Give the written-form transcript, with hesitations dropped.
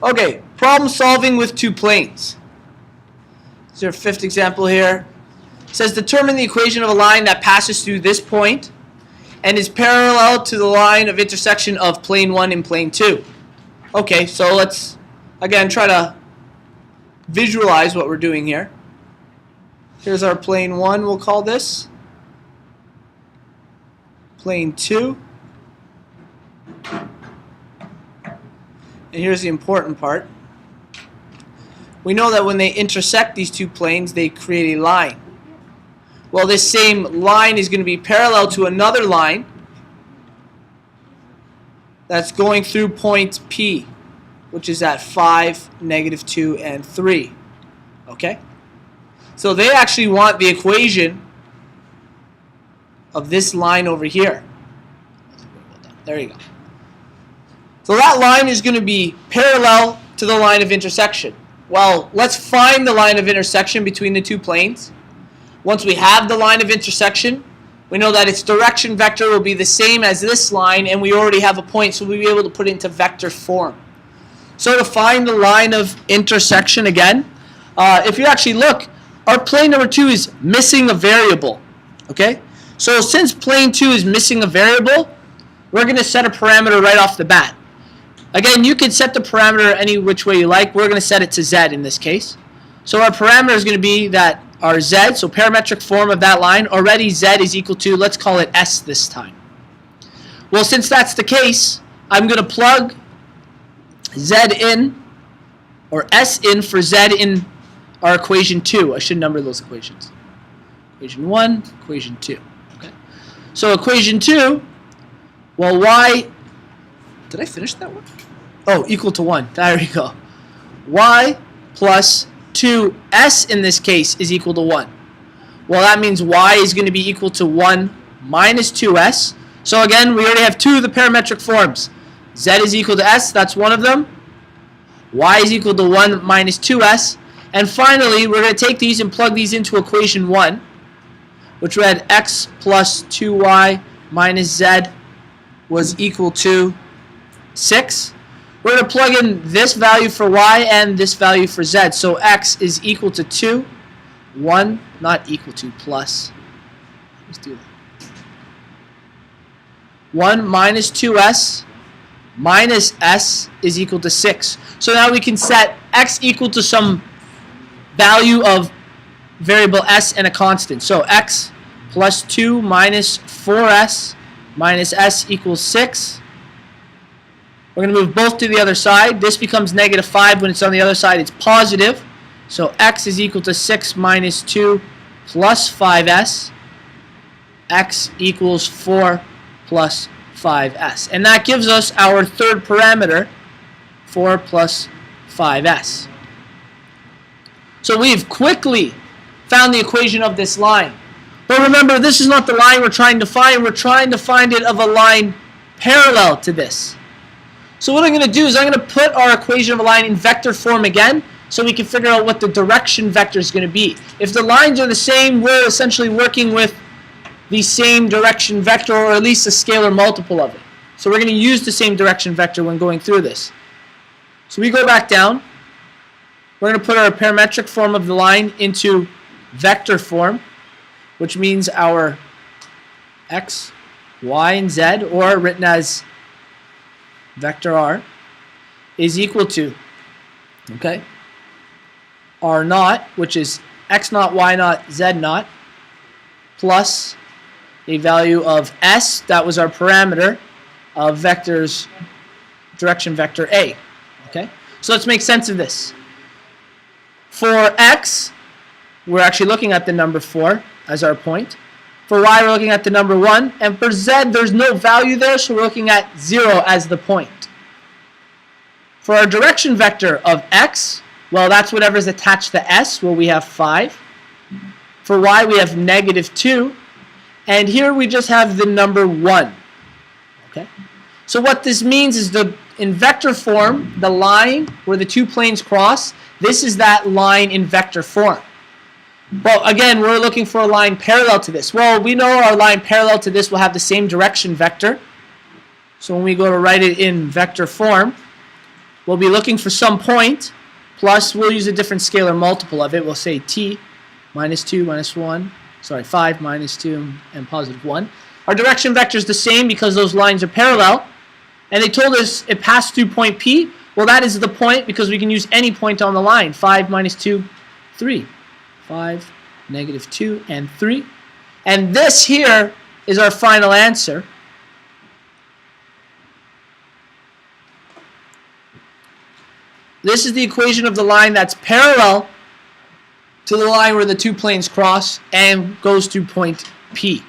Okay, problem solving with two planes. This is our fifth example here. It says determine the equation of a line that passes through this point and is parallel to the line of intersection of plane 1 and plane 2. Okay, so let's again try to visualize what we're doing here. Here's our plane 1, we'll call this. Plane 2. And here's the important part. We know that when they intersect these two planes, they create a line. Well, this same line is going to be parallel to another line that's going through point P, which is at 5, -2, and 3. Okay? So they actually want the equation of this line over here. There you go. So that line is going to be parallel to the line of intersection. Well, let's find the line of intersection between the two planes. Once we have the line of intersection, we know that its direction vector will be the same as this line, and we already have a point, so we'll be able to put it into vector form. So to find the line of intersection again, if you actually look, our plane number 2 is missing a variable. Okay? So since plane 2 is missing a variable, we're going to set a parameter right off the bat. Again, you can set the parameter any which way you like. We're going to set it to z in this case. So our parameter is going to be that our z, so parametric form of that line, already z is equal to, let's call it s this time. Well, since that's the case, I'm going to plug z in, or s in for z in our equation 2. I should number those equations. Equation 1, equation 2. Okay. So equation 2, well, y, did I finish that one? Oh, equal to 1. There we go. Y plus 2s in this case is equal to 1. Well, that means y is going to be equal to 1 minus 2s. So again, we already have two of the parametric forms. Z is equal to s, that's one of them. Y is equal to 1 minus 2s. And finally, we're going to take these and plug these into equation 1, which read x plus 2y minus z was equal to 6. We're going to plug in this value for y and this value for z. So x is equal to 2. 1, not equal to, plus. Let's do that. 1 minus 2s minus s is equal to 6. So now we can set x equal to some value of variable s and a constant. So x plus 2 minus 4s minus s equals 6. We're going to move both to the other side. This becomes -5. When it's on the other side, it's positive. So x is equal to 6 minus 2 plus 5s. X equals 4 plus 5s. And that gives us our third parameter, 4 plus 5s. So we've quickly found the equation of this line. But remember, this is not the line we're trying to find. We're trying to find it of a line parallel to this. So what I'm going to do is I'm going to put our equation of a line in vector form again, so we can figure out what the direction vector is going to be. If the lines are the same, we're essentially working with the same direction vector, or at least a scalar multiple of it. So we're going to use the same direction vector when going through this. So we go back down. We're going to put our parametric form of the line into vector form, which means our x, y, and z, or written as vector r, is equal to, okay, r naught, which is x naught, y naught, z naught, plus a value of s, that was our parameter, of vectors, direction vector a. Okay, so let's make sense of this. For x, we're actually looking at the number 4 as our point. For y, we're looking at the number 1. And for z, there's no value there, so we're looking at 0 as the point. For our direction vector of x, well, that's whatever's attached to s, where we have 5. For y, we have -2. And here we just have the number 1. Okay? So what this means is in vector form, the line where the two planes cross, this is that line in vector form. Well, again, we're looking for a line parallel to this. Well, we know our line parallel to this will have the same direction vector. So when we go to write it in vector form, we'll be looking for some point, plus we'll use a different scalar multiple of it. We'll say t minus 2 minus 1, sorry, 5 minus 2 and positive 1. Our direction vector is the same because those lines are parallel. And they told us it passed through point P. Well, that is the point because we can use any point on the line. 5 minus 2, 3. 5, negative 2, and 3. And this here is our final answer. This is the equation of the line that's parallel to the line where the two planes cross and goes through point P.